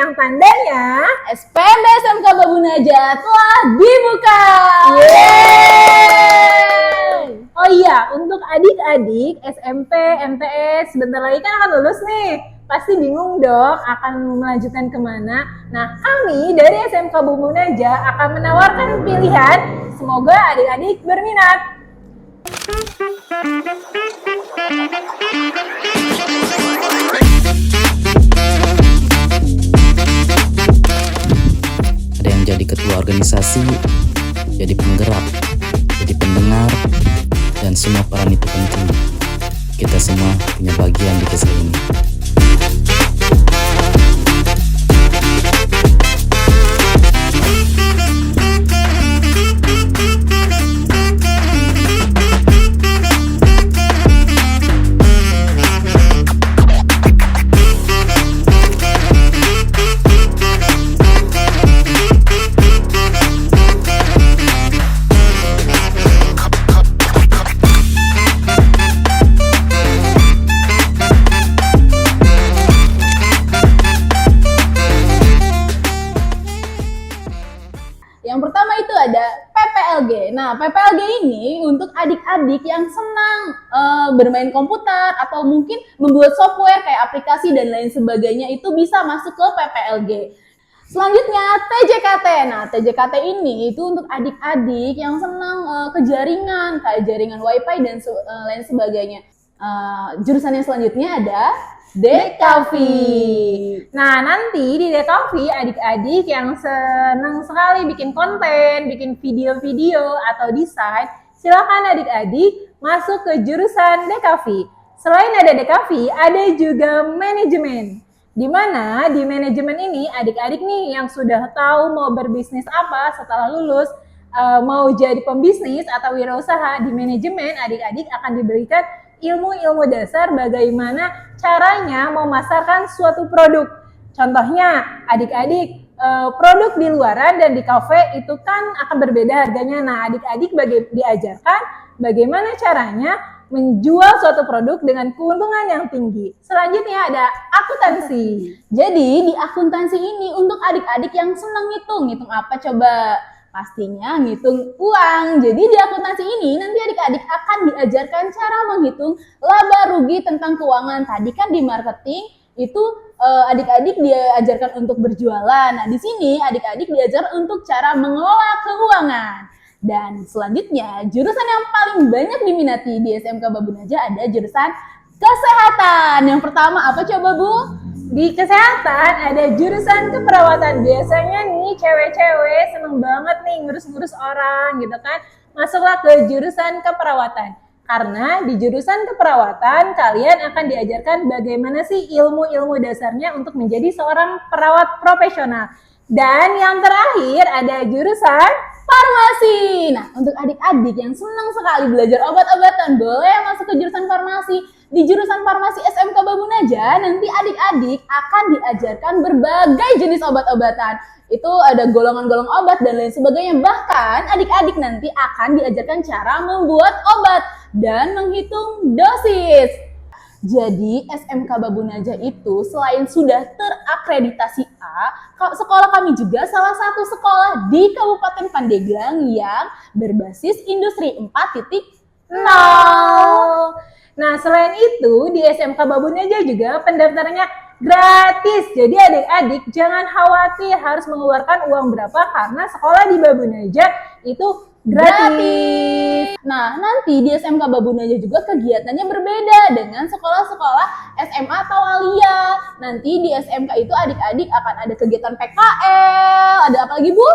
yang tandanya SPM SMK Babu Najah telah dibuka. Yeay! Oh iya, untuk adik-adik SMP, MTS, sebentar lagi kan akan lulus nih. Pasti bingung dong akan melanjutkan kemana. Nah, kami dari SMK Babu Najah akan menawarkan pilihan. Semoga adik-adik berminat. Ada yang jadi ketua organisasi, jadi penggerak, jadi pendengar, dan semua peran itu penting. Kita semua punya bagian di kisah ini. Yang pertama itu ada PPLG. Nah, PPLG ini untuk adik-adik yang senang bermain komputer atau mungkin membuat software kayak aplikasi dan lain sebagainya itu bisa masuk ke PPLG. Selanjutnya TJKT. Nah, TJKT ini itu untuk adik-adik yang senang ke jaringan, kayak jaringan WiFi dan lain sebagainya. Jurusan yang selanjutnya ada DKV. Nah, nanti di DKV adik-adik yang senang sekali bikin konten, bikin video-video atau desain, silakan adik-adik masuk ke jurusan DKV. Selain ada DKV, ada juga manajemen. Di mana di manajemen ini adik-adik nih yang sudah tahu mau berbisnis apa setelah lulus, mau jadi pembisnis atau wirausaha, di manajemen adik-adik akan diberikan ilmu-ilmu dasar bagaimana caranya memasarkan suatu produk. Contohnya, adik-adik produk di luaran dan di kafe itu kan akan berbeda harganya. Nah, adik-adik diajarkan bagaimana caranya menjual suatu produk dengan keuntungan yang tinggi. Selanjutnya ada akuntansi. Jadi di akuntansi ini untuk adik-adik yang senang ngitung apa coba? Pastinya ngitung uang. Jadi di akuntansi ini nanti adik-adik akan diajarkan cara menghitung laba rugi tentang keuangan. Tadi kan di marketing itu adik-adik diajarkan untuk berjualan. Nah, di sini adik-adik diajar untuk cara mengelola keuangan. Dan selanjutnya jurusan yang paling banyak diminati di SMK Babu Najah ada jurusan kesehatan. Yang pertama apa coba, Bu? Di kesehatan ada jurusan keperawatan. Biasanya nih cewek-cewek seneng banget nih ngurus-ngurus orang gitu kan. Masuklah ke jurusan keperawatan. Karena di jurusan keperawatan kalian akan diajarkan bagaimana sih ilmu-ilmu dasarnya untuk menjadi seorang perawat profesional. Dan yang terakhir ada jurusan farmasi. Nah, untuk adik-adik yang senang sekali belajar obat-obatan, boleh masuk ke jurusan farmasi. Di jurusan farmasi SMK Babu Najah, nanti adik-adik akan diajarkan berbagai jenis obat-obatan. Itu ada golongan-golongan obat dan lain sebagainya. Bahkan adik-adik nanti akan diajarkan cara membuat obat dan menghitung dosis. Jadi SMK Babu Najah itu selain sudah terakreditasi A, sekolah kami juga salah satu sekolah di Kabupaten Pandeglang yang berbasis industri 4.0. Nah, selain itu di SMK Babu Najah juga pendaftarannya gratis. Jadi adik-adik jangan khawatir harus mengeluarkan uang berapa karena sekolah di Babu Najah itu gratis. Nah, nanti di SMK Babu Najah juga kegiatannya berbeda dengan sekolah-sekolah SMA atau Alia. Nanti di SMK itu adik-adik akan ada kegiatan PKL, ada apa lagi, Bu?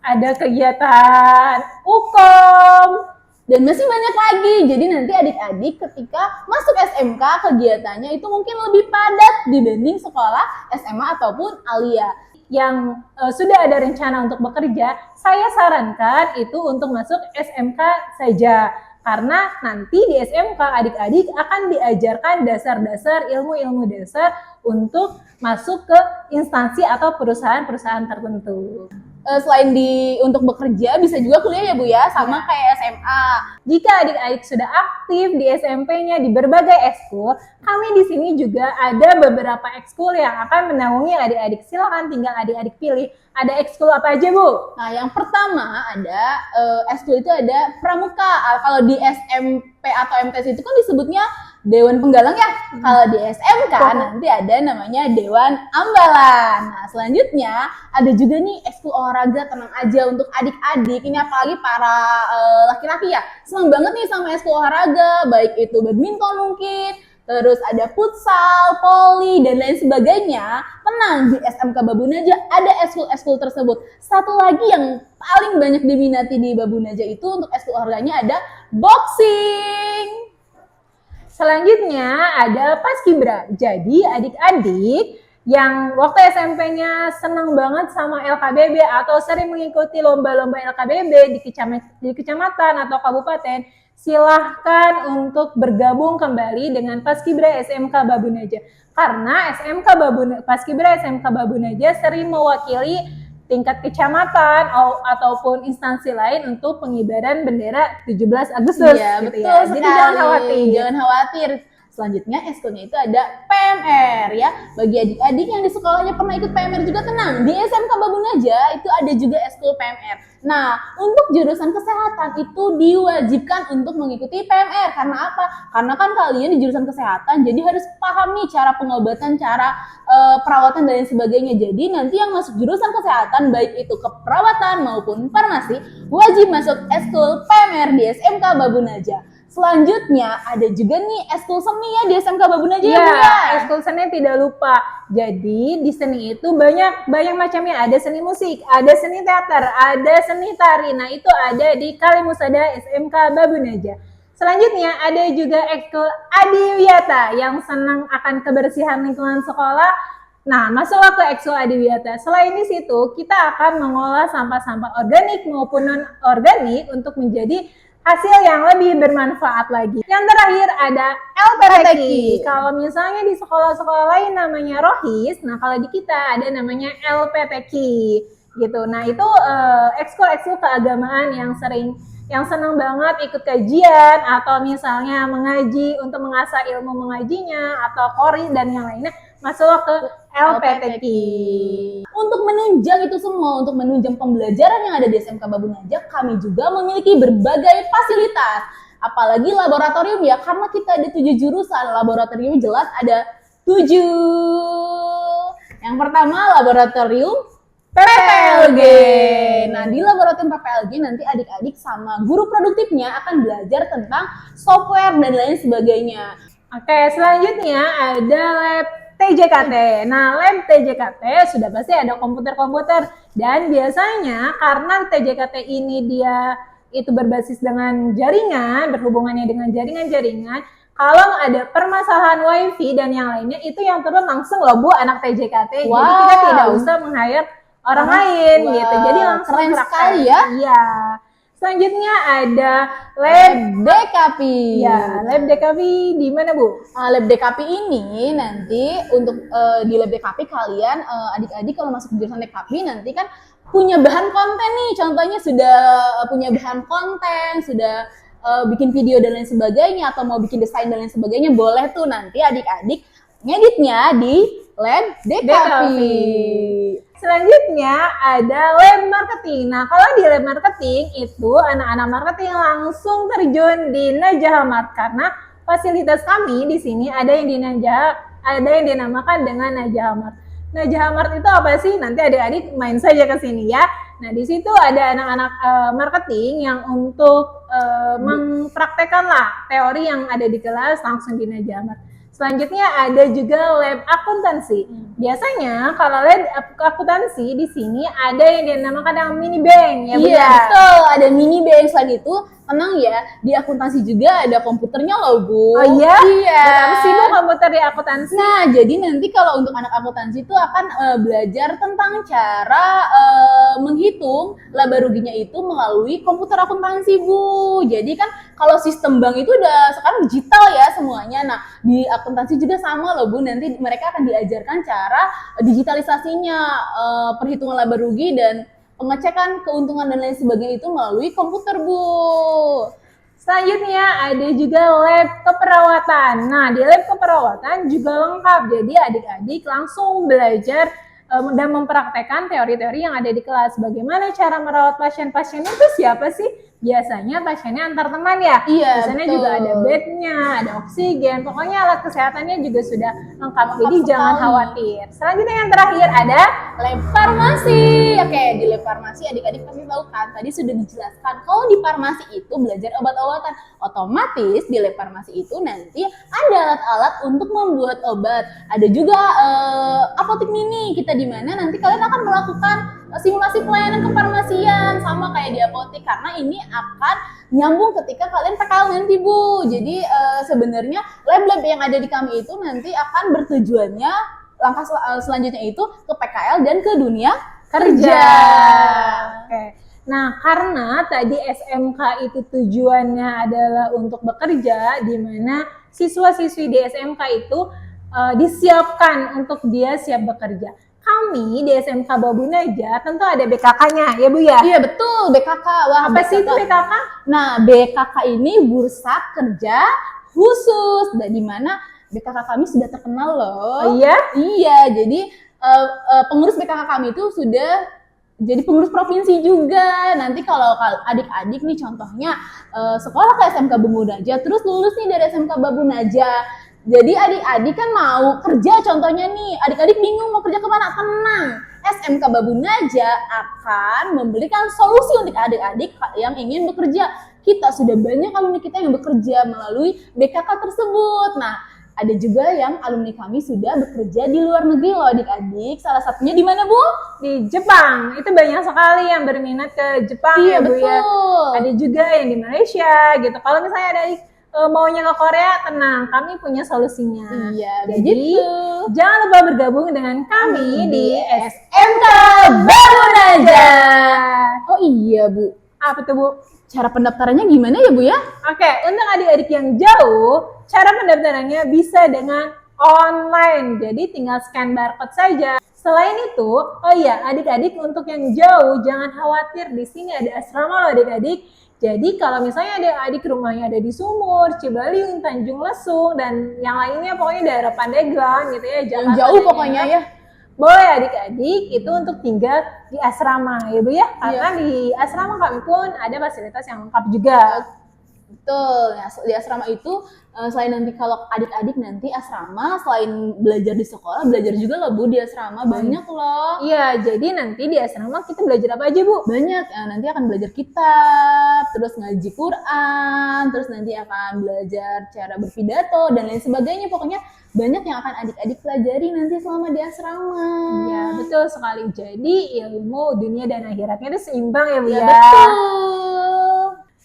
Ada kegiatan UKOM. Dan masih banyak lagi. Jadi nanti adik-adik ketika masuk SMK kegiatannya itu mungkin lebih padat dibanding sekolah SMA ataupun Alia. Yang sudah ada rencana untuk bekerja, saya sarankan itu untuk masuk SMK saja. Karena nanti di SMK adik-adik akan diajarkan dasar-dasar ilmu-ilmu dasar untuk masuk ke instansi atau perusahaan-perusahaan tertentu. selain untuk bekerja bisa juga kuliah ya Bu ya, sama kayak SMA. Jika adik-adik sudah aktif di SMP-nya di berbagai ekskul, kami di sini juga ada beberapa ekskul yang akan menaungi adik-adik. Silakan tinggal adik-adik pilih. Ada ekskul apa aja, Bu? Nah, yang pertama ada ekskul itu ada pramuka. Kalau di SMP atau MTS itu kan disebutnya Dewan Penggalang ya. Kalau di SMK nanti ada namanya Dewan Ambalan. Nah, selanjutnya ada juga nih ekskul olahraga, tenang aja untuk adik-adik. Ini apalagi para laki-laki ya. Senang banget nih sama ekskul olahraga, baik itu badminton mungkin, terus ada futsal, voli, dan lain sebagainya. Tenang, di SMK Babunaja ada ekskul-ekskul tersebut. Satu lagi yang paling banyak diminati di Babunaja itu untuk ekskul olahraganya ada boxing. Selanjutnya ada Paskibra. Jadi adik-adik yang waktu SMP-nya senang banget sama LKBB atau sering mengikuti lomba-lomba LKBB di kecamatan atau kabupaten, silahkan untuk bergabung kembali dengan Paskibra SMK Babunaja. Karena Paskibra SMK Babunaja sering mewakili tingkat kecamatan ataupun instansi lain untuk pengibaran bendera 17 Agustus. Iya, gitu betul ya. sekali. Jadi jangan khawatir. Jangan khawatir. Selanjutnya ekskulnya itu ada PMR ya. Bagi adik-adik yang di sekolahnya pernah ikut PMR juga tenang. Di SMK Babunaja itu ada juga ekskul PMR. Nah, untuk jurusan kesehatan itu diwajibkan untuk mengikuti PMR. Karena apa? Karena kan kalian di jurusan kesehatan jadi harus paham nih cara pengobatan, cara perawatan dan lain sebagainya. Jadi nanti yang masuk jurusan kesehatan baik itu keperawatan maupun farmasi wajib masuk ekskul PMR di SMK Babunaja. Selanjutnya ada juga nih ekskul seni ya di SMK Babunaja ya, Bu ya. Ekskul seni tidak lupa. Jadi di seni itu banyak macamnya. Ada seni musik, ada seni teater, ada seni tari. Nah, itu ada di Kalimusada SMK Babunaja. Selanjutnya ada juga ekskul Adiwiyata yang senang akan kebersihan lingkungan sekolah. Nah, masuklah ke ekskul Adiwiyata. Selain di situ, kita akan mengolah sampah-sampah organik maupun non-organik untuk menjadi hasil yang lebih bermanfaat lagi. Yang terakhir ada LPTQ. Kalau misalnya di sekolah-sekolah lain namanya Rohis, nah kalau di kita ada namanya LPTQ gitu. Nah, itu ekskul-ekskul keagamaan yang senang banget ikut kajian atau misalnya mengaji untuk mengasah ilmu mengajinya atau kori dan yang lainnya, masuk ke LPTQ. Untuk menunjang itu semua, untuk menunjang pembelajaran yang ada di SMK Babunaja, kami juga memiliki berbagai fasilitas. Apalagi laboratorium ya, karena kita ada 7 jurusan, laboratorium jelas ada 7. Yang pertama laboratorium PPLG. Nah, di laboratorium PPLG nanti adik-adik sama guru produktifnya akan belajar tentang software dan lain sebagainya. Oke, selanjutnya ada lab TJKT. Nah, lab TJKT sudah pasti ada komputer-komputer dan biasanya karena TJKT ini dia itu berbasis dengan jaringan, berhubungannya dengan jaringan-jaringan, kalau ada permasalahan wifi dan yang lainnya itu yang turun langsung loh Bu anak TJKT. Wow. Jadi kita tidak usah meng-hire orang lain gitu. Jadi langsung keren praktek. sekali ya. Iya. Selanjutnya ada lab DKP. Ya, lab DKP di mana Bu? Lab DKP ini nanti untuk di lab DKP kalian adik-adik kalau masuk jurusan DKP nanti kan punya bahan konten nih. Contohnya sudah punya bahan konten, sudah bikin video dan lain sebagainya atau mau bikin desain dan lain sebagainya, boleh tuh nanti adik-adik ngeditnya di lab DKP. Selanjutnya ada lab marketing. Nah, kalau di lab marketing itu anak-anak marketing langsung terjun di Najah Mart karena fasilitas kami di sini ada yang dinamakan dengan Najah Mart. Najah Mart itu apa sih? Nanti adik-adik main saja ke sini ya. Nah, di situ ada anak-anak marketing yang untuk mempraktekkan lah teori yang ada di kelas langsung di Najah Mart. Selanjutnya ada juga lab akuntansi. Biasanya kalau lab akuntansi di sini ada yang dinamakan yang mini bank ya. Iya, betul, ada mini bank. Selain itu, tenang ya, di akuntansi juga ada komputernya loh, Bu. Oh iya? Iya. Apa sih Bu komputer di akuntansi? Nah, jadi nanti kalau untuk anak akuntansi itu akan belajar tentang cara menghitung laba ruginya itu melalui komputer akuntansi, Bu. Jadi kan kalau sistem bank itu udah sekarang digital ya semuanya. Nah, di akuntansi juga sama loh, Bu. Nanti mereka akan diajarkan cara digitalisasinya, perhitungan laba rugi dan pengecekan keuntungan dan lain sebagainya itu melalui komputer, Bu. Selanjutnya ada juga lab keperawatan. Nah, di lab keperawatan juga lengkap. Jadi adik-adik langsung belajar dan mempraktekkan teori-teori yang ada di kelas. Bagaimana cara merawat pasien-pasien itu siapa sih? Biasanya pasiennya antar teman ya. Iya, Biasanya betul. juga ada bednya, ada oksigen. Pokoknya alat kesehatannya juga sudah lengkap. Jadi Lengkap jangan sekali. khawatir. Selanjutnya yang terakhir ada Lab farmasi. Oke, di lab farmasi adik-adik pasti tahu kan, tadi sudah dijelaskan kalau di farmasi itu belajar obat-obatan. Otomatis di lab farmasi itu nanti ada alat-alat untuk membuat obat. Ada juga apotek mini kita di mana nanti kalian akan melakukan simulasi pelayanan kefarmasian sama kayak di apotek karena ini akan nyambung ketika kalian PKL nanti, Bu. Jadi sebenarnya lab-lab yang ada di kami itu nanti akan bertujuannya langkah selanjutnya itu ke PKL dan ke dunia kerja. Oke. Nah, karena tadi SMK itu tujuannya adalah untuk bekerja, di mana siswa-siswi di SMK itu disiapkan untuk dia siap bekerja. Kami di SMK Babunaja tentu ada BKK-nya, ya Bu ya? Iya betul, BKK. Wah, Apa sih itu BKK? Nah, BKK ini bursa kerja khusus, di mana BKK kami sudah terkenal loh. Oh iya? Iya, jadi pengurus BKK kami itu sudah jadi pengurus provinsi juga. Nanti kalau adik-adik nih contohnya sekolah ke SMK Babunaja, terus lulus nih dari SMK Babunaja. Jadi adik-adik kan mau kerja contohnya nih, adik-adik bingung mau kerja kemana? Tenang, SMK Babunaja akan memberikan solusi untuk adik-adik yang ingin bekerja. Kita sudah banyak alumni kita yang bekerja melalui BKK tersebut. Nah, ada juga yang alumni kami sudah bekerja di luar negeri loh adik-adik. Salah satunya di mana, Bu? Di Jepang. Itu banyak sekali yang berminat ke Jepang Iya, ya Bu ya. betul. Ada juga yang di Malaysia gitu. Kalau misalnya ada maunya ke Korea, tenang, kami punya solusinya. Iya, Jadi begitu. jangan lupa bergabung dengan kami di SMK Babunaja. Oh iya, Bu. apa tuh Bu? Cara pendaftarannya gimana ya, Bu ya? Oke, untuk adik-adik yang jauh, cara pendaftarannya bisa dengan online. Jadi tinggal scan barcode saja. Selain itu, oh iya, adik-adik untuk yang jauh jangan khawatir, di sini ada asrama loh adik-adik. Jadi kalau misalnya adik-adik rumahnya ada di Sumur, Cibaliung, Tanjung Lesung, dan yang lainnya pokoknya daerah Pandeglang gitu ya, Yang Jakarta jauh daerah, pokoknya ya. boleh adik-adik itu untuk tinggal di asrama ya Bu ya, karena di asrama kami pun ada fasilitas yang lengkap juga. Betul. Nah, di asrama itu selain nanti kalau adik-adik nanti asrama selain belajar di sekolah, belajar juga loh Bu di asrama, banyak loh. Iya, jadi nanti di asrama kita belajar apa aja Bu? Banyak, nanti akan belajar kitab, terus ngaji Quran, terus nanti akan belajar cara berpidato dan lain sebagainya. Pokoknya banyak yang akan adik-adik pelajari nanti selama di asrama. Iya, betul sekali. Jadi ilmu dunia dan akhiratnya itu seimbang ya Bu Ya, ya. betul.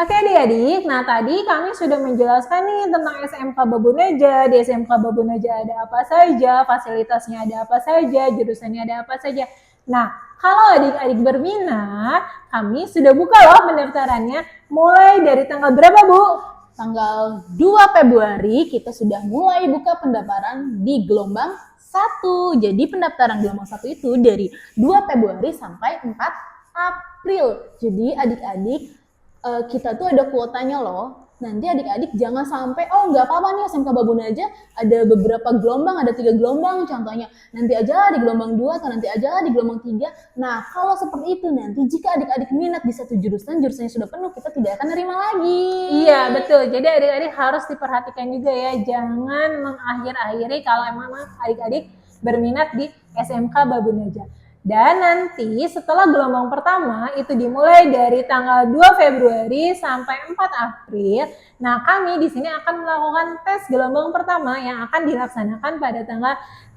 Oke adik-adik, nah tadi kami sudah menjelaskan nih tentang SMK Babunaja. Di SMK Babunaja ada apa saja, fasilitasnya ada apa saja, jurusannya ada apa saja. Nah, kalau adik-adik berminat, kami sudah buka loh pendaftarannya mulai dari tanggal berapa Bu? Tanggal 2 Februari kita sudah mulai buka pendaftaran di gelombang 1. Jadi pendaftaran gelombang 1 itu dari 2 Februari sampai 4 April. Jadi adik-adik kita tuh ada kuotanya loh. Nanti adik-adik jangan sampai, oh nggak apa-apa nih SMK Babunaja ada beberapa gelombang, ada 3 gelombang contohnya. Nanti aja di gelombang 2 atau nanti aja di gelombang 3. Nah kalau seperti itu nanti jika adik-adik minat di satu jurusan, jurusannya sudah penuh, kita tidak akan nerima lagi. Iya betul, jadi adik-adik harus diperhatikan juga ya. Jangan mengakhir-akhiri kalau emang adik-adik berminat di SMK Babunaja. Dan nanti setelah gelombang pertama itu dimulai dari tanggal 2 Februari sampai 4 April. Nah, kami di sini akan melakukan tes gelombang pertama yang akan dilaksanakan pada tanggal 5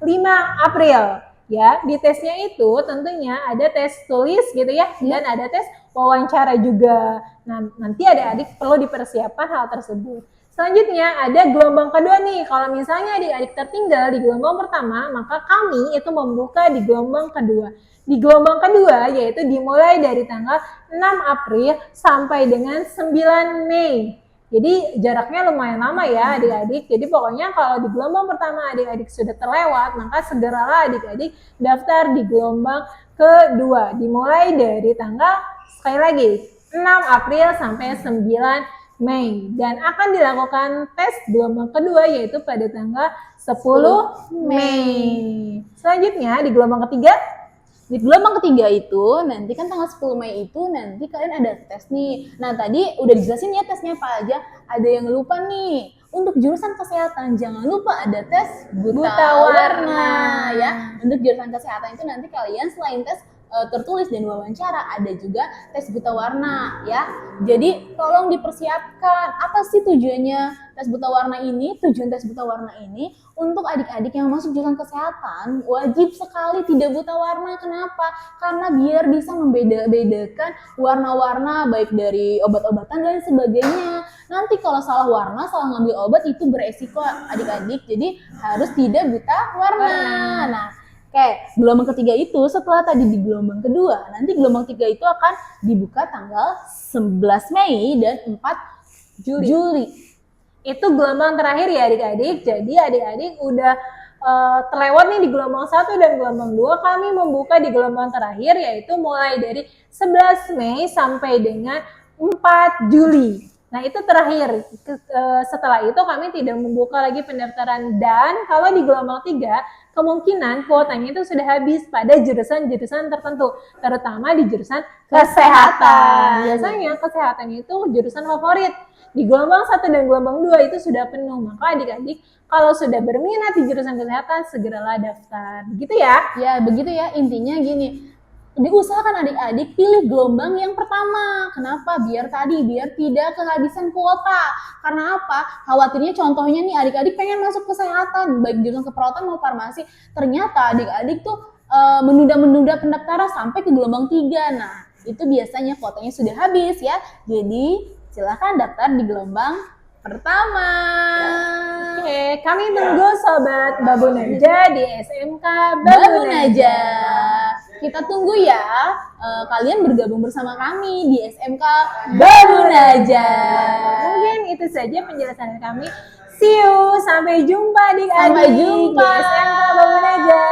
April. Ya, di tesnya itu tentunya ada tes tulis gitu ya, dan ada tes wawancara juga. Nah, nanti adik-adik perlu dipersiapkan hal tersebut. Selanjutnya ada gelombang kedua nih. Kalau misalnya adik-adik tertinggal di gelombang pertama, maka kami itu membuka di gelombang kedua. Di gelombang kedua yaitu dimulai dari tanggal 6 April sampai dengan 9 Mei. Jadi jaraknya lumayan lama ya adik-adik. Jadi pokoknya kalau di gelombang pertama adik-adik sudah terlewat, maka segeralah adik-adik daftar di gelombang kedua. Dimulai dari tanggal, sekali lagi, 6 April sampai 9 Mei. Dan akan dilakukan tes gelombang kedua yaitu pada tanggal 10 Mei. Selanjutnya di gelombang ketiga, Di gelombang ketiga itu nanti kan tanggal 10 Mei itu nanti kalian ada tes nih. Nah tadi udah dijelasin ya tesnya apa aja. Ada yang lupa nih. Untuk jurusan kesehatan jangan lupa ada tes buta warna ya. Untuk jurusan kesehatan itu nanti kalian selain tes tertulis dan wawancara ada juga tes buta warna ya. Jadi tolong dipersiapkan apa sih tujuannya tes buta warna ini? Tujuan tes buta warna ini untuk adik-adik yang masuk jurusan kesehatan wajib sekali tidak buta warna. Kenapa? Karena biar bisa membeda-bedakan warna-warna baik dari obat-obatan dan sebagainya. Nanti kalau salah warna, salah ngambil obat itu beresiko adik-adik. Jadi harus tidak buta warna. Nah, oke, gelombang ketiga itu setelah tadi di gelombang kedua, nanti gelombang tiga itu akan dibuka tanggal 11 Mei dan 4 Juli. itu gelombang terakhir ya adik-adik. Jadi adik-adik udah terlewat nih di gelombang 1 dan gelombang 2. Kami membuka di gelombang terakhir yaitu mulai dari 11 Mei sampai dengan 4 Juli. Nah itu terakhir. Setelah itu kami tidak membuka lagi pendaftaran. Dan kalau di gelombang 3 kemungkinan kuotanya itu sudah habis pada jurusan-jurusan tertentu, terutama di jurusan kesehatan. Biasanya kesehatan itu jurusan favorit. Di gelombang 1 dan gelombang 2 itu sudah penuh. Maka adik-adik kalau sudah berminat di jurusan kesehatan segeralah daftar. Begitu ya? Ya begitu ya, intinya gini. Diusahakan adik-adik pilih gelombang yang pertama. Kenapa? Biar tidak kehabisan kuota. Karena apa? Khawatirnya contohnya nih adik-adik pengen masuk kesehatan, baik jurusan keperawatan maupun farmasi. Ternyata adik-adik tuh menunda-menunda pendaftaran sampai ke gelombang 3. Nah, itu biasanya kuotanya sudah habis ya. Jadi, silakan daftar di gelombang pertama. Oke, kami tunggu Sobat Babu Naja di SMK Babu Naja. Kita tunggu ya, kalian bergabung bersama kami di SMK Babu Naja. Mungkin itu saja penjelasan kami. See you, sampai jumpa adik-adik Sampai jumpa. di SMK Babu Naja.